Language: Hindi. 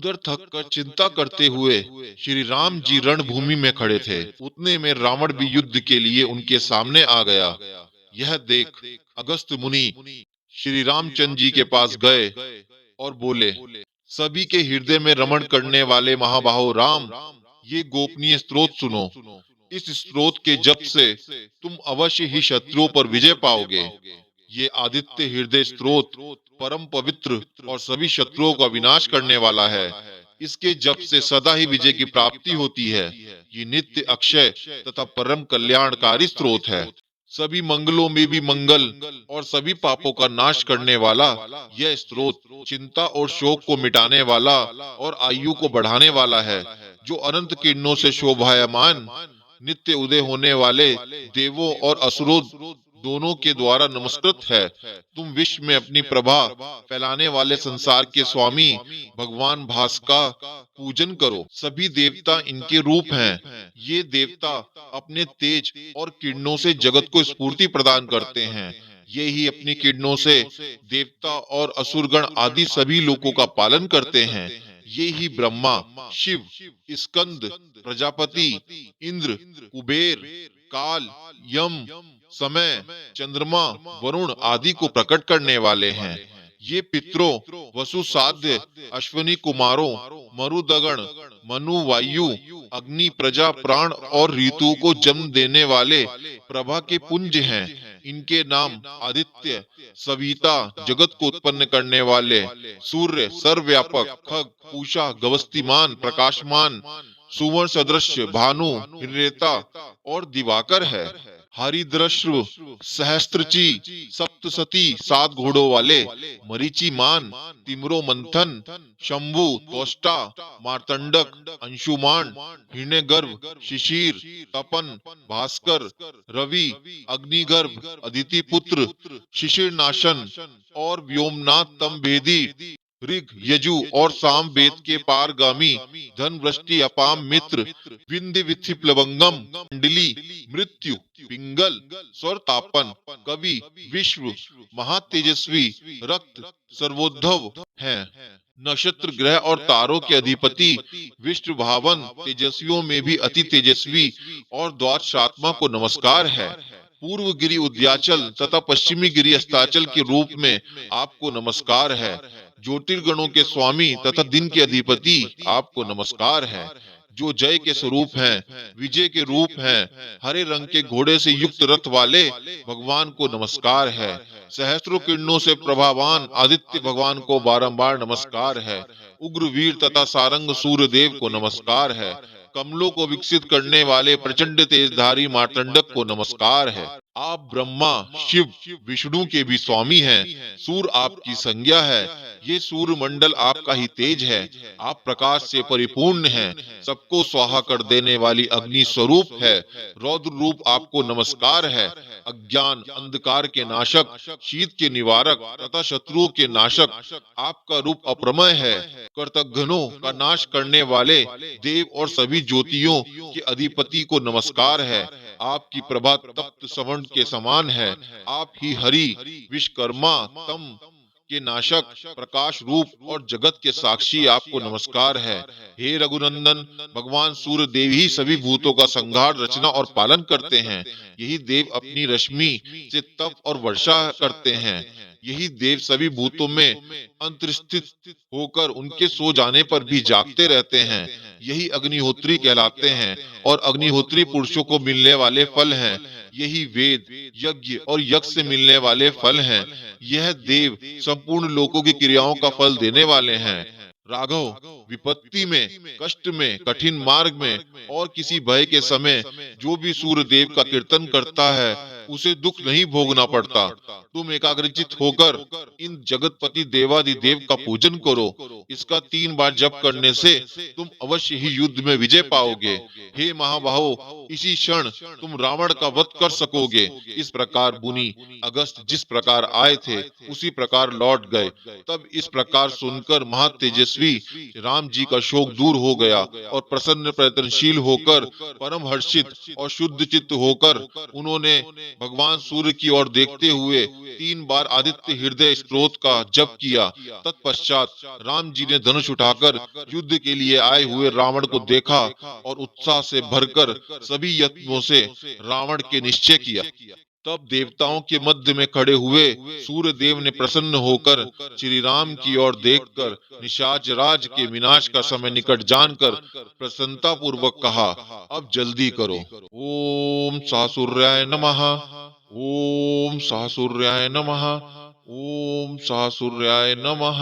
उधर थक कर चिंता करते हुए श्री राम जी रणभूमि में खड़े थे। उतने में रावण भी युद्ध के लिए उनके सामने आ गया। यह देख अगस्त मुनि श्री रामचंद्र जी के पास गए और बोले, सभी के हृदय में रमण करने वाले महाबाहो राम, ये गोपनीय स्त्रोत सुनो। इस स्त्रोत के जप से तुम अवश्य ही शत्रुओं पर विजय पाओगे। ये आदित्य हृदय स्त्रोत परम पवित्र और सभी शत्रुओं का विनाश करने वाला है। इसके जप से सदा ही विजय की प्राप्ति होती है। ये नित्य अक्षय तथा परम कल्याणकारी स्त्रोत है। सभी मंगलों में भी मंगल और सभी पापों का नाश करने वाला यह स्त्रोत चिंता और शोक को मिटाने वाला और आयु को बढ़ाने वाला है, जो अनंत किरणों से शोभायमान नित्य उदय होने वाले देवों और असुरों दोनों के द्वारा नमस्कृत है। तुम विश्व में अपनी प्रभा फैलाने वाले संसार के स्वामी भगवान भास का पूजन करो। सभी देवता इनके रूप हैं। ये देवता अपने तेज और किरणों से जगत को स्फूर्ति प्रदान करते हैं। ये ही अपनी किरणों से देवता और असुरगण आदि सभी लोगों का पालन करते हैं। ये ही ब्रह्मा, शिव, स्कंद, प्रजापति, इंद्र, कुबेर, काल, यम, समय, चंद्रमा, वरुण आदि को प्रकट करने वाले हैं। ये पितरों, वसु साध्य, अश्विनी कुमारों, मरुदगण, मनु, वायु, अग्नि, प्रजा, प्राण और ऋतु को जन्म देने वाले प्रभा के पुंज हैं। इनके नाम आदित्य, सविता, जगत को उत्पन्न करने वाले, सूर्य, सर्वव्यापक, खग, पूषा, गवस्तिमान, प्रकाशमान, सुवर्ण सदृश, भानु, हिरेता और दिवाकर है। हरिद्रश्रु, सहस्त्रची, सप्तसती, 7 घोड़ों वाले, मरीचिमान, तिमरो मंथन, शंभु, त्वष्टा, मार्तंडक, अंशुमान, हिरण्यगर्भ, शिशिर, तपन, भास्कर, रवि, अग्निगर्भ, अदिति पुत्र, शिशिर नाशन और व्योमनाथ तमभेदी, ऋग, यजु और साम वेद के पारगामी, धन वृष्टि, अपाम मित्र, विंध्य विथि प्लवंगम, मंडली, मृत्यु, पिंगल, स्वर तापन, कवि, विश्व, महातेजस्वी, रक्त, सर्वोद्धव हैं। नक्षत्र, ग्रह और तारों के अधिपति विष्णु भावन तेजस्वियों में भी अति तेजस्वी और द्वादशात्मा को नमस्कार है। पूर्व गिरि उद्याचल तथा पश्चिमी गिरि अस्ताचल के रूप में आपको नमस्कार है। ज्योतिर्गणों के स्वामी तथा दिन के अधिपति आपको नमस्कार है। जो जय के स्वरूप हैं, विजय के रूप हैं, हरे रंग के घोड़े से युक्त रथ वाले भगवान को नमस्कार है। सहस्त्रों किरणों से प्रभावान आदित्य भगवान को बारंबार नमस्कार है। उग्र वीर तथा सारंग सूर्य देव को नमस्कार है। कमलों को विकसित करने वाले प्रचंड तेजधारी मार्तंडक को नमस्कार है। आप ब्रह्मा, शिव, विष्णु के भी स्वामी हैं। सूर्य आपकी संज्ञा है। ये सूर्य मंडल आपका ही तेज है। आप प्रकाश से परिपूर्ण हैं। सबको स्वाहा कर देने वाली अग्नि स्वरूप है। रौद्र रूप आपको नमस्कार है। अज्ञान अंधकार के नाशक, शीत के निवारक तथा शत्रुओं के नाशक आपका रूप अप्रमेय है। कर्तघ्नों का नाश करने वाले देव और सभी ज्योतियों के अधिपति को नमस्कार है। आपकी प्रभा तप्त सवर्ण के समान है। आप ही हरि, विश्वकर्मा, तम के नाशक, प्रकाश रूप और जगत के साक्षी आपको नमस्कार है। हे रघुनंदन, भगवान सूर्य देव ही सभी भूतों का संहार, रचना और पालन करते हैं। यही देव अपनी रश्मि से तप और वर्षा करते हैं। यही देव सभी भूतों में अंतर्स्थित होकर उनके सो जाने पर भी जागते रहते हैं। यही अग्निहोत्री कहलाते हैं और अग्निहोत्री पुरुषों को मिलने वाले फल हैं। यही वेद, यज्ञ और यज्ञ से मिलने वाले फल हैं। यह देव संपूर्ण लोकों की क्रियाओं का फल देने वाले हैं। राघव, विपत्ति में, कष्ट में, कठिन मार्ग में और किसी भय के समय जो भी सूर्य देव का कीर्तन करता है उसे दुख नहीं भोगना पड़ता। तुम एकाग्रचित होकर इन जगतपति देवादिदेव का पूजन करो। इसका 3 बार जप करने से तुम अवश्य ही युद्ध में विजय पाओगे। हे महाबाहो, इसी क्षण तुम रावण का वध कर सकोगे। इस प्रकार मुनि अगस्त जिस प्रकार आए थे उसी प्रकार लौट गए। तब इस प्रकार सुनकर महातेजस्वी राम जी का शोक दूर हो गया और प्रसन्न प्रयत्नशील होकर परम हर्षित और शुद्ध चित्त होकर उन्होंने भगवान सूर्य की ओर देखते हुए 3 बार आदित्य हृदय स्तोत्र का जप किया। तत्पश्चात राम जी ने धनुष उठाकर युद्ध के लिए आए हुए रावण को देखा और उत्साह से भरकर सभी यत्नों से रावण के निश्चय किया। तब देवताओं के मध्य में खड़े हुए सूर्य देव ने प्रसन्न होकर श्री राम की ओर देखकर निशाच राज के विनाश का समय निकट जानकर प्रसन्नता पूर्वक कहा, अब जल्दी करो। ओम सासुर्याय नमः। ओम सासुर्याय नमः। ओम सासुर्याय नमः।